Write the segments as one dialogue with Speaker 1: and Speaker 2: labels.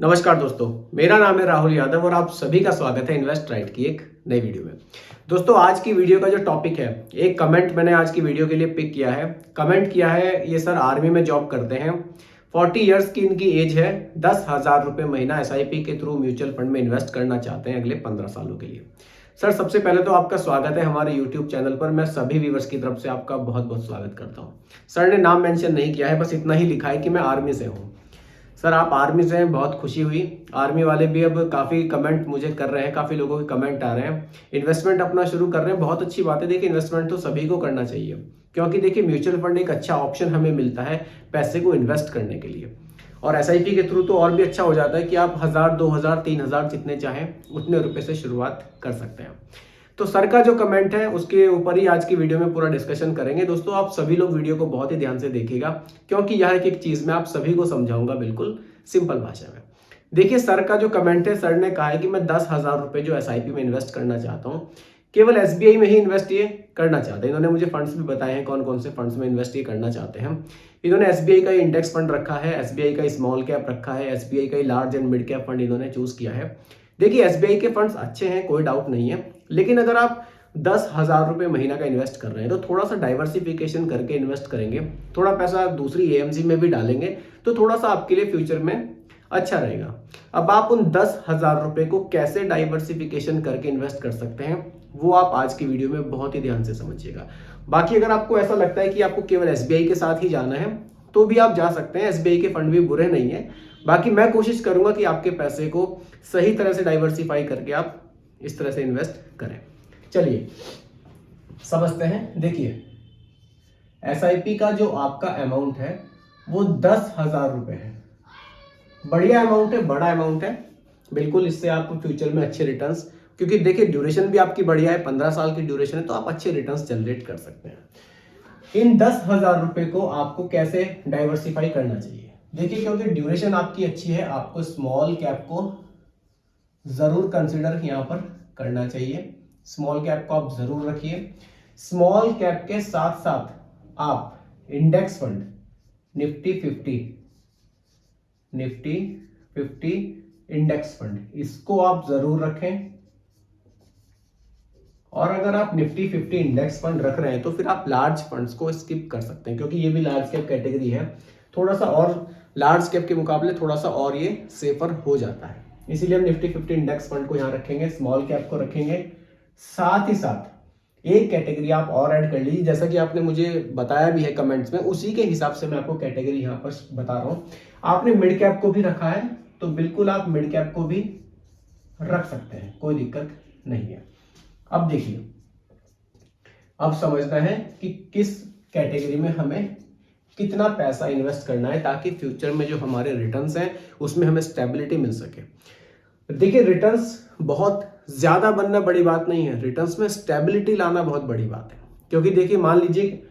Speaker 1: नमस्कार दोस्तों, मेरा नाम है राहुल यादव और आप सभी का स्वागत है इन्वेस्ट राइट की एक नई वीडियो में। दोस्तों, आज की वीडियो का जो टॉपिक है, एक कमेंट मैंने आज की वीडियो के लिए पिक किया है। कमेंट किया है, ये सर आर्मी में जॉब करते हैं, 40 ईयर्स की इनकी एज है, 10,000 रुपये महीना एसआईपी के थ्रू म्यूचुअल फंड में इन्वेस्ट करना चाहते हैं अगले 15 सालों के लिए। सर, सबसे पहले तो आपका स्वागत है हमारे यूट्यूब चैनल पर। मैं सभी व्यूवर्स की तरफ से आपका बहुत बहुत स्वागत करता हूँ। सर ने नाम मेंशन नहीं किया है, बस इतना ही लिखा है कि मैं आर्मी से हूँ। सर, आप आर्मी से हैं, बहुत खुशी हुई। आर्मी वाले भी अब काफ़ी कमेंट मुझे कर रहे हैं, काफ़ी लोगों के कमेंट आ रहे हैं, इन्वेस्टमेंट अपना शुरू कर रहे हैं। बहुत अच्छी बात है। देखिए, इन्वेस्टमेंट तो सभी को करना चाहिए, क्योंकि देखिए म्यूचुअल फंड एक अच्छा ऑप्शन हमें मिलता है पैसे को इन्वेस्ट करने के लिए। और एसआईपी के थ्रू तो और भी अच्छा हो जाता है कि आप 1,000, 2,000, 3,000 जितने चाहें उतने रुपए से शुरुआत कर सकते हैं। तो सर का जो कमेंट है उसके ऊपर ही आज की वीडियो में पूरा डिस्कशन करेंगे। दोस्तों, आप सभी लोग वीडियो को बहुत ही ध्यान से देखिएगा, क्योंकि यह एक चीज मैं आप सभी को समझाऊंगा बिल्कुल सिंपल भाषा में। देखिए, सर का जो कमेंट है, सर ने कहा है कि मैं 10,000 रुपए जो एसआईपी में इन्वेस्ट करना चाहता हूँ, केवल एसबीआई में ही इन्वेस्ट ये करना चाहते हैं। इन्होंने मुझे फंड्स भी बताए हैं, कौन कौन से फंड्स में इन्वेस्ट ये करना चाहते हैं। इन्होंने एसबीआई का इंडेक्स फंड रखा है, एसबीआई का स्मॉल कैप रखा है, एसबीआई का large and mid cap fund इन्होंने चूज किया है। देखिए, एसबीआई के फंड्स अच्छे हैं, कोई डाउट नहीं है, लेकिन अगर आप 10,000 रुपये महीना का इन्वेस्ट कर रहे हैं तो थोड़ा सा डाइवर्सिफिकेशन करके इन्वेस्ट करेंगे, थोड़ा पैसा दूसरी एएमसी में भी डालेंगे तो थोड़ा सा आपके लिए फ्यूचर में अच्छा रहेगा। अब आप उन 10,000 रुपये को कैसे डाइवर्सिफिकेशन करके इन्वेस्ट कर सकते हैं, वो आप आज की वीडियो में बहुत ही ध्यान से समझिएगा। बाकी अगर आपको ऐसा लगता है कि आपको केवल एसबीआई के साथ ही जाना है तो भी आप जा सकते हैं, एसबीआई के फंड भी बुरे नहीं है। बाकी मैं कोशिश करूंगा कि आपके पैसे को सही तरह से डाइवर्सिफाई करके आप इस तरह से इन्वेस्ट करें। चलिए समझते हैं। देखिए, एसआईपी का जो आपका अमाउंट है वो 10,000 रुपये है। बढ़िया अमाउंट है, बड़ा अमाउंट है बिल्कुल। इससे आप फ्यूचर में अच्छे रिटर्न्स, क्योंकि देखिए ड्यूरेशन भी आपकी बढ़िया है, 15 साल की ड्यूरेशन है, तो आप अच्छे रिटर्न्स जनरेट कर सकते हैं। इन 10,000 रुपये को आपको कैसे डाइवर्सिफाई करना चाहिए? देखिए, क्योंकि ड्यूरेशन आपकी अच्छी है, आपको स्मॉल कैप को जरूर कंसिडर यहां पर करना चाहिए। स्मॉल कैप को आप जरूर रखिए। स्मॉल कैप के साथ साथ आप index fund Nifty 50 index fund, इसको आप जरूर रखें। और अगर आप निफ्टी 50 इंडेक्स फंड रख रहे हैं तो फिर आप लार्ज फंड्स को स्किप कर सकते हैं, क्योंकि ये भी लार्ज कैप कैटेगरी है, थोड़ा सा और लार्ज कैप के मुकाबले थोड़ा सा और ये सेफर हो जाता है। इसीलिए हम निफ्टी 50 इंडेक्स फंड को यहाँ रखेंगे, स्मॉल कैप को रखेंगे। साथ ही साथ एक कैटेगरी आप और ऐड कर लीजिए, जैसा कि आपने मुझे बताया भी है कमेंट्स में, उसी के हिसाब से मैं आपको कैटेगरी यहाँ पर बता रहा हूँ। आपने मिड कैप को भी रखा है तो बिल्कुल आप मिड कैप को भी रख सकते हैं, कोई दिक्कत नहीं है। अब देखिए, अब समझना है कि किस कैटेगरी में हमें कितना पैसा इन्वेस्ट करना है, ताकि फ्यूचर में जो हमारे रिटर्न्स हैं उसमें हमें स्टेबिलिटी मिल सके। देखिए, रिटर्न्स बहुत ज्यादा बनना बड़ी बात नहीं है, रिटर्न्स में स्टेबिलिटी लाना बहुत बड़ी बात है। क्योंकि देखिए, मान लीजिए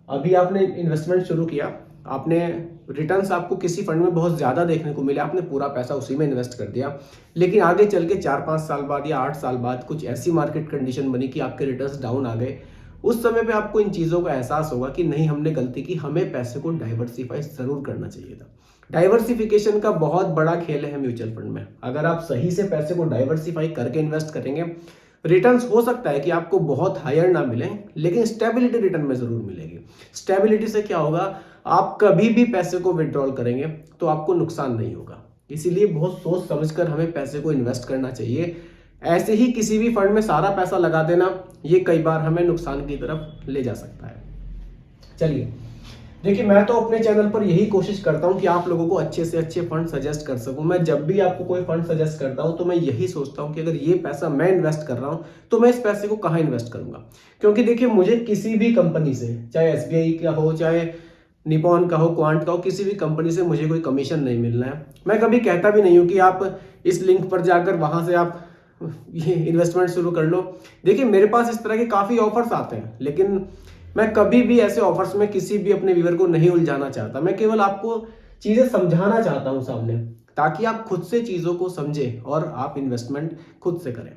Speaker 1: अभी आपने इन्वेस्टमेंट शुरू किया, आपने रिटर्न्स आपको किसी फंड में बहुत ज्यादा देखने को मिले, आपने पूरा पैसा उसी में इन्वेस्ट कर दिया, लेकिन आगे चल के 4-5 साल बाद या 8 साल बाद कुछ ऐसी मार्केट कंडीशन बनी कि आपके रिटर्न्स डाउन आ गए। उस समय पे आपको इन चीजों का एहसास होगा कि नहीं, हमने गलती की, हमें पैसे को डाइवर्सिफाई जरूर करना चाहिए था। डाइवर्सिफिकेशन का बहुत बड़ा खेल है म्यूचुअल फंड में। अगर आप सही से पैसे को डाइवर्सिफाई करके इन्वेस्ट करेंगे, रिटर्न्स हो सकता है कि आपको बहुत हायर ना मिले, लेकिन स्टेबिलिटी रिटर्न में जरूर मिलेगी। स्टेबिलिटी से क्या होगा, आप कभी भी पैसे को विड्रॉल करेंगे तो आपको नुकसान नहीं होगा। इसीलिए बहुत सोच समझकर हमें पैसे को इन्वेस्ट करना चाहिए। ऐसे ही किसी भी फंड में सारा पैसा लगा देना, ये कई बार हमें नुकसान की तरफ ले जा सकता है। चलिए, देखिए, मैं तो अपने चैनल पर यही कोशिश करता हूं कि आप लोगों को अच्छे से अच्छे फंड सजेस्ट कर सकूं। मैं जब भी आपको कोई फंड सजेस्ट करता हूं तो मैं यही सोचता हूं कि अगर ये पैसा मैं इन्वेस्ट कर रहा हूं तो मैं इस पैसे को कहां इन्वेस्ट करूंगा। क्योंकि देखिए, मुझे किसी भी कंपनी से, चाहे एसबीआई का हो, चाहे निपॉन का हो, क्वांट का हो, किसी भी कंपनी से मुझे कोई कमीशन नहीं मिलना है। मैं कभी कहता भी नहीं हूं कि आप इस लिंक पर जाकर वहां से आप ये इन्वेस्टमेंट शुरू कर लो। देखिए, मेरे पास इस तरह के काफी ऑफर्स आते हैं, लेकिन मैं कभी भी ऐसे ऑफर्स में किसी भी अपने व्यूअर को नहीं उलझाना चाहता। मैं केवल आपको चीजें समझाना चाहता हूं सामने, ताकि आप खुद से चीजों को समझें और आप इन्वेस्टमेंट खुद से करें।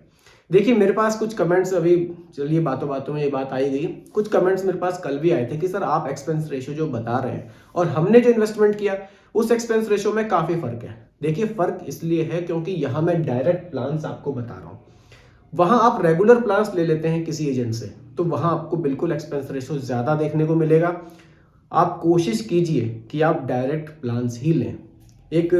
Speaker 1: देखिए, मेरे पास कुछ कमेंट्स अभी, चलिए बातों बातों में ये बात आई गई, कुछ कमेंट्स मेरे पास कल भी आए थे कि सर आप एक्सपेंस रेशियो जो बता रहे हैं और हमने जो इन्वेस्टमेंट किया उस एक्सपेंस रेशियो में काफी फर्क है। देखिए फर्क इसलिए है क्योंकि यहाँ मैं डायरेक्ट प्लान्स आपको बता रहा हूँ, वहाँ आप रेगुलर प्लान्स ले लेते हैं किसी एजेंट से तो वहाँ आपको बिल्कुल एक्सपेंस रेशो ज़्यादा देखने को मिलेगा। आप कोशिश कीजिए कि आप डायरेक्ट प्लान्स ही लें। एक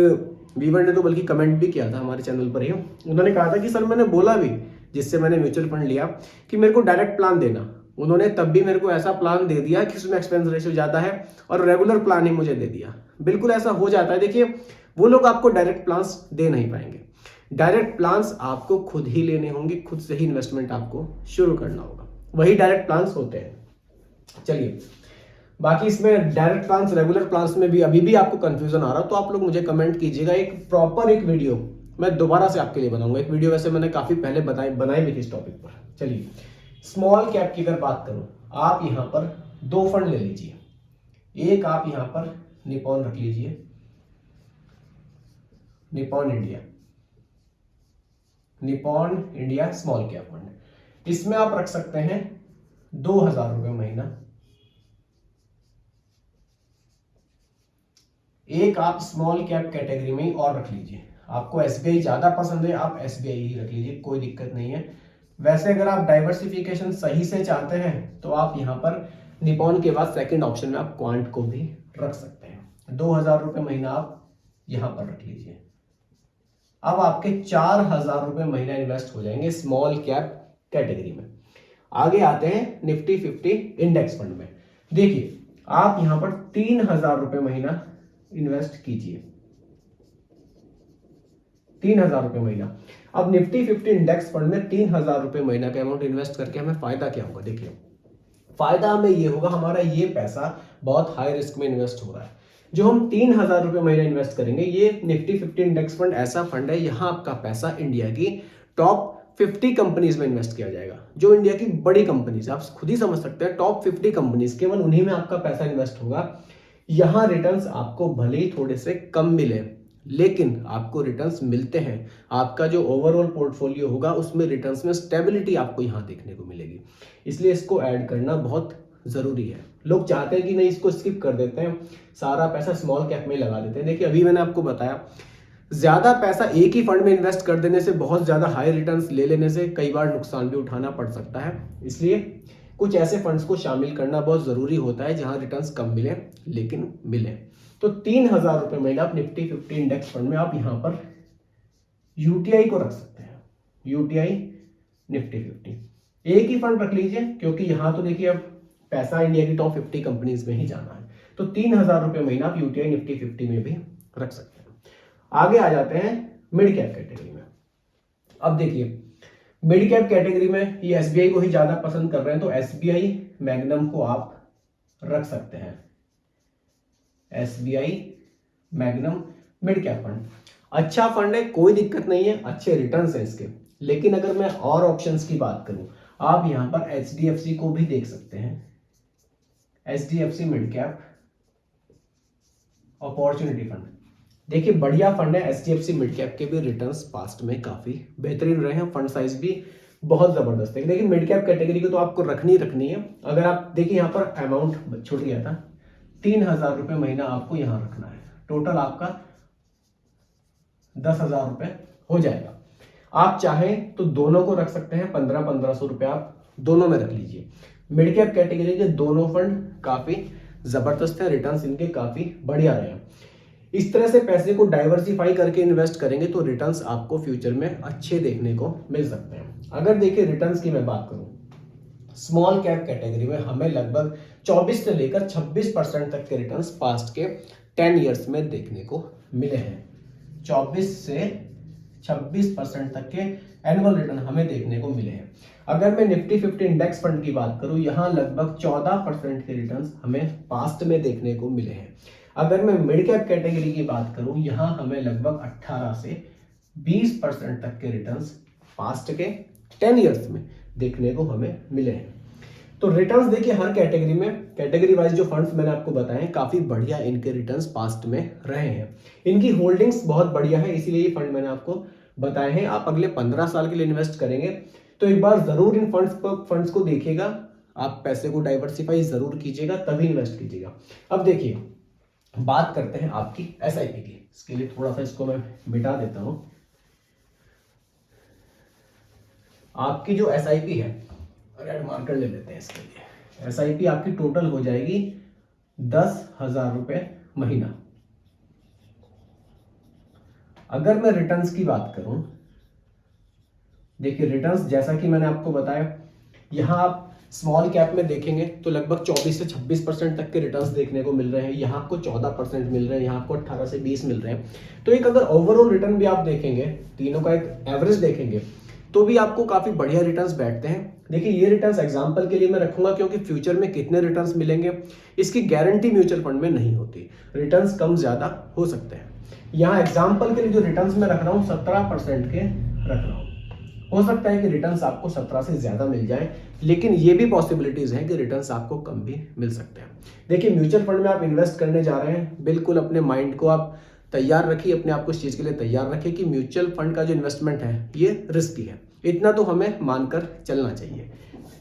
Speaker 1: वीवर ने तो बल्कि कमेंट भी किया था हमारे चैनल पर ही, उन्होंने कहा था कि सर मैंने बोला भी जिससे मैंने म्यूचुअल फंड लिया कि मेरे को डायरेक्ट प्लान देना, उन्होंने तब भी मेरे को ऐसा प्लान दे दिया कि उसमें एक्सपेंस रेशियो ज़्यादा है और रेगुलर प्लान ही मुझे दे दिया। बिल्कुल ऐसा हो जाता है। देखिए वो लोग आपको डायरेक्ट प्लान्स दे नहीं पाएंगे। डायरेक्ट प्लान्स आपको खुद ही लेने होंगे, खुद से ही इन्वेस्टमेंट आपको शुरू करना होगा, वही डायरेक्ट प्लान्स होते हैं। चलिए बाकी इसमें डायरेक्ट प्लान्स रेगुलर प्लान्स में भी अभी भी आपको कंफ्यूजन आ रहा हो तो आप लोग मुझे कमेंट कीजिएगा, एक प्रॉपर एक वीडियो मैं दोबारा से आपके लिए बनाऊंगा। एक वीडियो वैसे मैंने काफी पहले बनाई भी थी इस टॉपिक पर। चलिए स्मॉल कैप की अगर बात करूं, आप यहां पर 2 फंड ले लीजिए। एक आप यहां पर निपॉन रख लीजिए, Nippon India small cap fund. इसमें आप रख सकते हैं 2,000 रुपए महीना। एक आप स्मॉल कैप कैटेगरी में और रख लीजिए, आपको एसबीआई ज्यादा पसंद है आप एसबीआई ही रख लीजिए, कोई दिक्कत नहीं है। वैसे अगर आप डाइवर्सिफिकेशन सही से चाहते हैं तो आप यहां पर निपॉन के बाद सेकंड ऑप्शन में आप क्वांट को भी रख सकते हैं। 2,000 रुपए महीना आप यहां पर रख लीजिए। अब आपके 4,000 रुपए महीना इन्वेस्ट हो जाएंगे स्मॉल कैप कैटेगरी में। आगे आते हैं निफ्टी 50 इंडेक्स फंड में। देखिए आप यहां पर 3,000 रुपए महीना इन्वेस्ट कीजिए, 3,000 रुपए महीना। अब निफ्टी 50 इंडेक्स फंड में 3,000 रुपए महीना का अमाउंट इन्वेस्ट करके हमें फायदा क्या होगा? देखिए फायदा हमें ये होगा, हमारा ये पैसा बहुत हाई रिस्क में इन्वेस्ट हो रहा है। जो हम 3,000 रुपए महीना इन्वेस्ट करेंगे, ये निफ्टी 50 इंडेक्स फंड ऐसा फंड है, यहां आपका पैसा इंडिया की टॉप 50 कंपनीज में इन्वेस्ट किया जाएगा। जो इंडिया की बड़ी कंपनीज, आप खुद ही समझ सकते हैं, टॉप 50 कंपनीज, केवल उन्हीं में आपका पैसा इन्वेस्ट होगा। यहां रिटर्न्स आपको भले ही थोड़े से कम मिले लेकिन आपको रिटर्न्स मिलते हैं। आपका जो ओवरऑल पोर्टफोलियो होगा उसमें रिटर्न्स में स्टेबिलिटी आपको यहां देखने को मिलेगी, इसलिए इसको ऐड करना बहुत जरूरी है। लोग चाहते हैं कि नहीं इसको स्किप कर देते हैं, सारा पैसा स्मॉल कैप में लगा देते हैं। देखिए अभी मैंने आपको बताया, ज्यादा पैसा एक ही फंड में इन्वेस्ट कर देने से, बहुत ज्यादा हाई रिटर्न्स ले लेने से कई बार नुकसान भी उठाना पड़ सकता है। इसलिए कुछ ऐसे फंड्स को शामिल करना बहुत जरूरी होता है जहां रिटर्न्स कम मिले लेकिन मिले। तो 3,000 रुपए महीना आप निफ्टी 50 इंडेक्स फंड में आप यहां पर यूटीआई को रख सकते हैं, यूटीआई निफ्टी 50 एक ही फंड रख लीजिए, क्योंकि यहां तो देखिए अब पैसा इंडिया की टॉप 50 कंपनीज में ही जाना है। तो 3,000 रुपए महीना आप यूटीआई निफ्टी 50 में भी रख सकते हैं। आगे आ जाते हैं मिड कैप कैटेगरी में। अब देखिए मिड कैप कैटेगरी में ये एसबीआई को ही ज्यादा पसंद कर रहे हैं, तो एसबीआई मैग्नम को आप रख सकते हैं। SBI magnum mid cap fund अच्छा फंड है, कोई दिक्कत नहीं है, अच्छे रिटर्न्स हैं इसके। लेकिन अगर मैं और ऑप्शंस की बात करूं, आप यहां पर एचडीएफसी को भी देख सकते हैं। HDFC mid cap opportunity fund, देखिए बढ़िया फंड है। एचडीएफसी मिड कैप के भी रिटर्न्स पास्ट में काफी बेहतरीन रहे हैं, फंड साइज भी बहुत जबरदस्त है। लेकिन मिड कैप कैटेगरी को तो आपको रखनी है। अगर आप देखिए यहाँ पर अमाउंट छूट गया था, 3,000 रुपए महीना आपको यहां रखना है। टोटल आपका 10,000 रुपए हो जाएगा। आप चाहें तो दोनों को रख सकते हैं, 1500 रुपए आप दोनों में रख लीजिए। मिड कैप कैटेगरी के दोनों फंड काफी जबरदस्त है, रिटर्न्स इनके काफी बढ़िया रहे हैं। इस तरह से पैसे को डाइवर्सिफाई करके इन्वेस्ट करेंगे तो रिटर्न्स आपको फ्यूचर में अच्छे देखने को मिल सकते हैं। अगर देखिए रिटर्न्स की मैं बात करूं, स्मॉल कैप कैटेगरी में हमें लगभग 24 से लेकर 26% तक के रिटर्न्स पास्ट के 10 इयर्स में देखने को मिले हैं। 24 से 26% तक के एनुअल रिटर्न हमें देखने को मिले हैं। अगर मैं निफ्टी 50 इंडेक्स फंड की बात करूं, यहां लगभग 14% के रिटर्न्स हमें पास्ट में देखने को मिले हैं। अगर मैं मिड कैप कैटेगरी की बात करूं, यहां हमें लगभग 18 से 20% तक के रिटर्न्स पास्ट के 10 इयर्स में देखने को हमें मिले हैं। तो रिटर्न्स देखिए हर कैटेगरी में, कैटेगरी वाइज जो फंड्स मैंने आपको बताए काफी बढ़िया इनके रिटर्न्स पास्ट में रहे हैं। इनकी होल्डिंग्स बहुत बढ़िया है, इसीलिए ये फंड मैंने आपको बताए हैं। आप अगले 15 साल के लिए इन्वेस्ट करेंगे तो एक बार जरूर इन फंड्स को देखिएगा, आप पैसे को डाइवर्सिफाई जरूर कीजिएगा, तभी इन्वेस्ट कीजिएगा। अब देखिए बात करते हैं आपकी एसआईपी की। इसके लिए थोड़ा सा इसको मैं मिटा देता हूं। आपकी जो एसआईपी है, रेड मार्कर ले लेते हैं इसके लिए। एसआईपी आपकी टोटल हो जाएगी 10,000 रुपए महीना। अगर मैं रिटर्न्स की बात करूं, देखिए रिटर्न्स जैसा कि मैंने आपको बताया, यहां आप स्मॉल कैप में देखेंगे तो लगभग 24 से 26% तक के रिटर्न्स देखने को मिल रहे हैं। यहाँ आपको 14% मिल रहे हैं, यहाँ आपको 18 से 20 मिल रहे हैं। तो एक अगर ओवरऑल रिटर्न भी आप देखेंगे, तीनों का एक एवरेज देखेंगे, तो भी आपको काफी बढ़िया रिटर्न्स बैठते हैं। देखिए ये रिटर्न्स एग्जांपल के लिए मैं रखूंगा, क्योंकि फ्यूचर में कितने रिटर्न्स मिलेंगे इसकी गारंटी म्यूचुअल फंड में नहीं होती। रिटर्न्स कम ज्यादा हो सकते हैं। यहाँ एग्जाम्पल के लिए जो रिटर्न्स मैं रख रहा हूँ 17% के रख रहा हूँ। हो सकता है कि रिटर्न्स आपको 17 से ज्यादा मिल जाए, लेकिन ये भी पॉसिबिलिटीज हैं कि रिटर्न्स आपको कम भी मिल सकते हैं। देखिए म्यूचुअल फंड में आप इन्वेस्ट करने जा रहे हैं, बिल्कुल अपने माइंड को आप तैयार रखिए, अपने आप को इस चीज के लिए तैयार रखिए कि म्यूचुअल फंड का जो इन्वेस्टमेंट है ये रिस्की है। इतना तो हमें मानकर चलना चाहिए।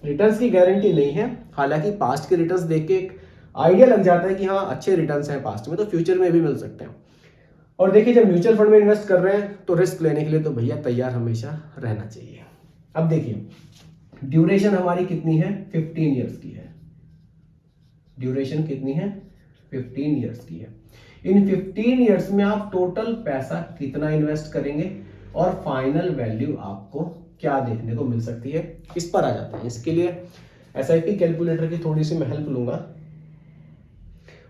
Speaker 1: रिटर्न्स की गारंटी नहीं है, हालांकि पास्ट के रिटर्न्स देख के एक आइडिया लग जाता है कि हाँ अच्छे रिटर्न्स हैं पास्ट में, तो फ्यूचर में भी मिल सकते हैं। और देखिए जब म्यूचुअल फंड में इन्वेस्ट कर रहे हैं तो रिस्क लेने के लिए तो भैया तैयार हमेशा रहना चाहिए। अब देखिए ड्यूरेशन हमारी कितनी है, 15 ईयर्स की है। ड्यूरेशन कितनी है, 15 ईयर्स की है। इन 15 ईयर्स में आप टोटल पैसा कितना इन्वेस्ट करेंगे और फाइनल वैल्यू आपको क्या देखने को मिल सकती है, इस पर आ जाते हैं। इसके लिए एसआईपी कैलकुलेटर की थोड़ी सी मैं हेल्प लूंगा।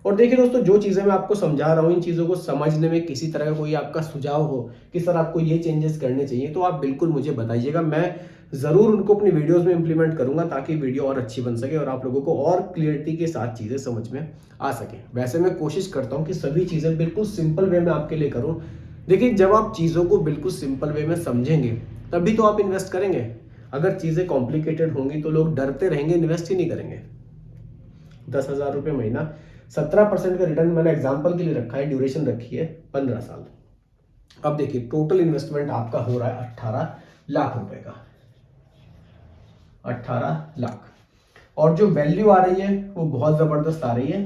Speaker 1: और देखिए दोस्तों, जो चीजें मैं आपको समझा रहा हूं, इन चीजों को समझने में किसी तरह का कोई आपका सुझाव हो कि सर आपको ये चेंजेस करने चाहिए, तो आप बिल्कुल मुझे बताइएगा। मैं जरूर उनको अपनी वीडियोस में इंप्लीमेंट करूंगा ताकि वीडियो और अच्छी बन सके और आप लोगों को और क्लियरिटी के साथ चीजें समझ में आ सके। वैसे मैं कोशिश करता हूं कि सभी चीजें बिल्कुल सिंपल वे में आपके लिए करूं। देखिए जब आप चीजों को बिल्कुल सिंपल वे में समझेंगे तभी तो आप इन्वेस्ट करेंगे। अगर चीजें कॉम्प्लिकेटेड होंगी तो लोग डरते रहेंगे, इन्वेस्ट ही नहीं करेंगे। 10,000 रुपये महीना, 17% का रिटर्न मैंने एग्जांपल के लिए रखा है, ड्यूरेशन रखी है 15 साल। अब देखिए टोटल इन्वेस्टमेंट आपका हो रहा है 18 लाख रुपए का, 18 लाख। और जो वैल्यू आ रही है वो बहुत जबरदस्त आ रही है,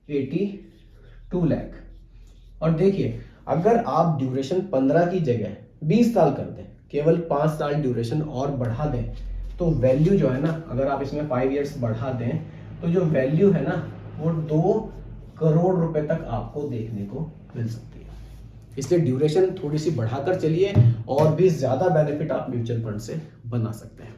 Speaker 1: 82 लाख। और देखिए अगर आप ड्यूरेशन 15 की जगह 20 साल कर दें, केवल 5 साल ड्यूरेशन और बढ़ा दें, तो वैल्यू जो है ना, अगर आप इसमें 5 ईयर्स बढ़ा दें तो जो वैल्यू है ना वो 2 करोड़ रुपए तक आपको देखने को मिल सकती है। इसलिए ड्यूरेशन थोड़ी सी बढ़ाकर चलिए और भी ज्यादा बेनिफिट आप म्यूचुअल फंड से बना सकते हैं।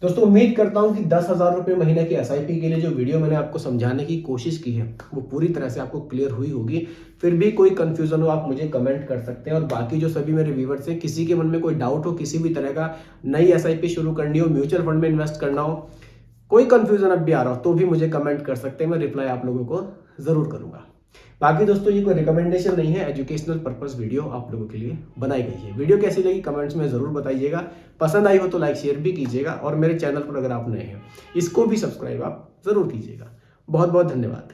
Speaker 1: दोस्तों उम्मीद करता हूं कि 10,000 रुपये महीने की एसआईपी के लिए जो वीडियो मैंने आपको समझाने की कोशिश की है वो पूरी तरह से आपको क्लियर हुई होगी। फिर भी कोई कंफ्यूजन हो आप मुझे कमेंट कर सकते हैं। और बाकी जो सभी मेरे व्यूवर्स हैं, किसी के मन में कोई डाउट हो, किसी भी तरह का नई एसआईपी शुरू करनी हो, म्यूचुअल फंड में इन्वेस्ट करना हो, कोई कंफ्यूजन अब भी आ रहा हो, तो भी मुझे कमेंट कर सकते हैं। मैं रिप्लाई आप लोगों को जरूर करूंगा। बाकी दोस्तों ये कोई रिकमेंडेशन नहीं है, एजुकेशनल पर्पस वीडियो आप लोगों के लिए बनाई गई है। वीडियो कैसी लगी कमेंट्स में जरूर बताइएगा। पसंद आई हो तो लाइक शेयर भी कीजिएगा और मेरे चैनल पर अगर आप नए हैं इसको भी सब्सक्राइब आप जरूर कीजिएगा। बहुत बहुत धन्यवाद।